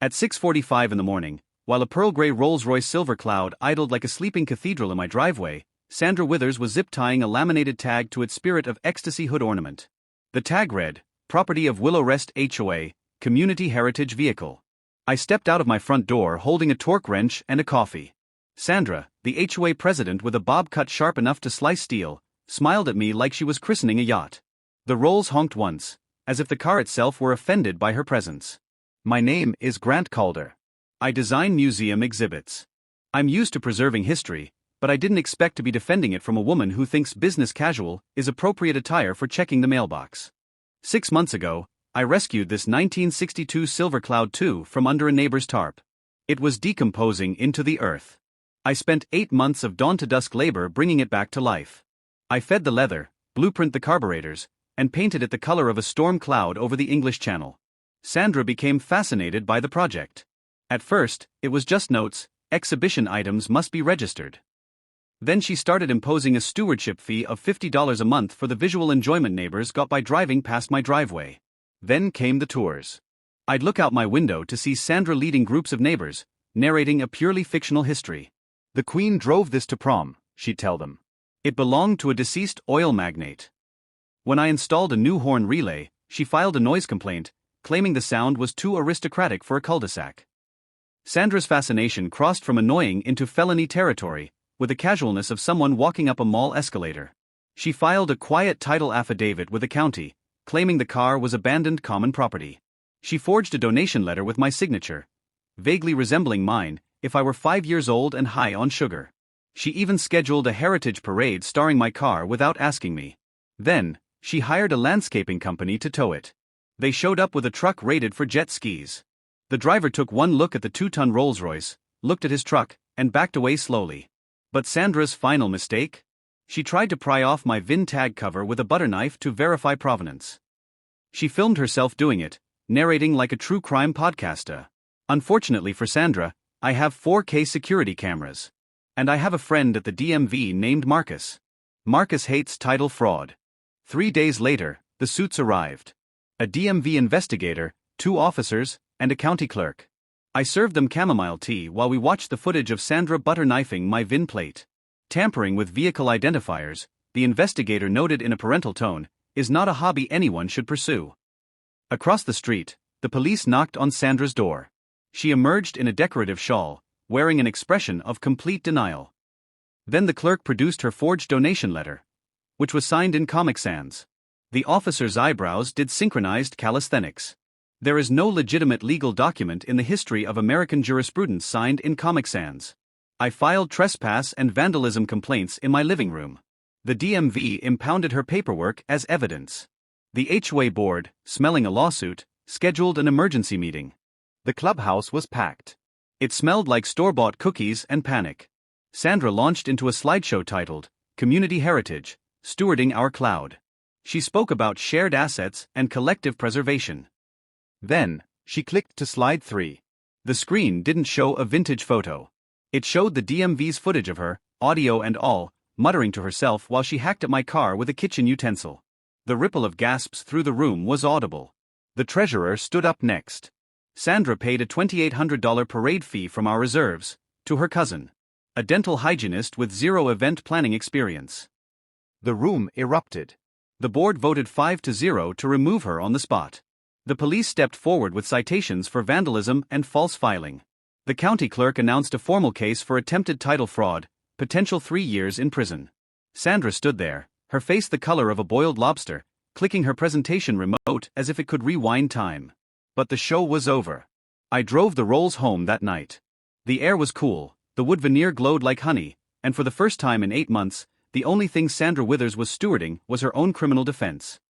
At 6:45 in the morning, while a pearl gray Rolls-Royce silver cloud idled like a sleeping cathedral in my driveway, Sandra Withers was zip-tying a laminated tag to its Spirit of Ecstasy hood ornament. The tag read, "Property of Willow Rest HOA, Community Heritage Vehicle." I stepped out of my front door holding a torque wrench and a coffee. Sandra, the HOA president with a bob cut sharp enough to slice steel, smiled at me like she was christening a yacht. The Rolls honked once, as if the car itself were offended by her presence. "My name is Grant Calder. I design museum exhibits. I'm used to preserving history, but I didn't expect to be defending it from a woman who thinks business casual is appropriate attire for checking the mailbox. 6 months ago, I rescued this 1962 Silver Cloud II from under a neighbor's tarp. It was decomposing into the earth. I spent 8 months of dawn-to-dusk labor bringing it back to life. I fed the leather, blueprint the carburetors, and painted it the color of a storm cloud over the English Channel." Sandra became fascinated by the project. At first, it was just notes, exhibition items must be registered. Then she started imposing a stewardship fee of $50 a month for the visual enjoyment neighbors got by driving past my driveway. Then came the tours. I'd look out my window to see Sandra leading groups of neighbors, narrating a purely fictional history. "The Queen drove this to prom," she'd tell them. "It belonged to a deceased oil magnate." When I installed a new horn relay, she filed a noise complaint, claiming the sound was too aristocratic for a cul-de-sac. Sandra's fascination crossed from annoying into felony territory, with the casualness of someone walking up a mall escalator. She filed a quiet title affidavit with the county, claiming the car was abandoned common property. She forged a donation letter with my signature, vaguely resembling mine, if I were 5 years old and high on sugar. She even scheduled a heritage parade starring my car without asking me. Then, she hired a landscaping company to tow it. They showed up with a truck rated for jet skis. The driver took one look at the 2-ton Rolls-Royce, looked at his truck, and backed away slowly. But Sandra's final mistake? She tried to pry off my VIN tag cover with a butter knife to verify provenance. She filmed herself doing it, narrating like a true crime podcaster. Unfortunately for Sandra, I have 4K security cameras. And I have a friend at the DMV named Marcus. Marcus hates title fraud. 3 days later, the suits arrived. A DMV investigator, 2 officers, and a county clerk. I served them chamomile tea while we watched the footage of Sandra butter knifing my VIN plate. Tampering with vehicle identifiers, the investigator noted in a parental tone, is not a hobby anyone should pursue. Across the street, the police knocked on Sandra's door. She emerged in a decorative shawl, wearing an expression of complete denial. Then the clerk produced her forged donation letter, which was signed in Comic Sans. The officer's eyebrows did synchronized calisthenics. There is no legitimate legal document in the history of American jurisprudence signed in Comic Sans. I filed trespass and vandalism complaints in my living room. The DMV impounded her paperwork as evidence. The HOA board, smelling a lawsuit, scheduled an emergency meeting. The clubhouse was packed. It smelled like store-bought cookies and panic. Sandra launched into a slideshow titled, "Community Heritage, Stewarding Our Cloud." She spoke about shared assets and collective preservation. Then, she clicked to slide 3. The screen didn't show a vintage photo. It showed the DMV's footage of her, audio and all, muttering to herself while she hacked at my car with a kitchen utensil. The ripple of gasps through the room was audible. The treasurer stood up next. Sandra paid a $2,800 parade fee from our reserves, to her cousin, a dental hygienist with 0 event planning experience. The room erupted. The board voted 5-0 to remove her on the spot. The police stepped forward with citations for vandalism and false filing. The county clerk announced a formal case for attempted title fraud, potential 3 years in prison. Sandra stood there, her face the color of a boiled lobster, clicking her presentation remote as if it could rewind time. But the show was over. I drove the Rolls home that night. The air was cool, the wood veneer glowed like honey, and for the first time in 8 months, the only thing Sandra Withers was stewarding was her own criminal defense.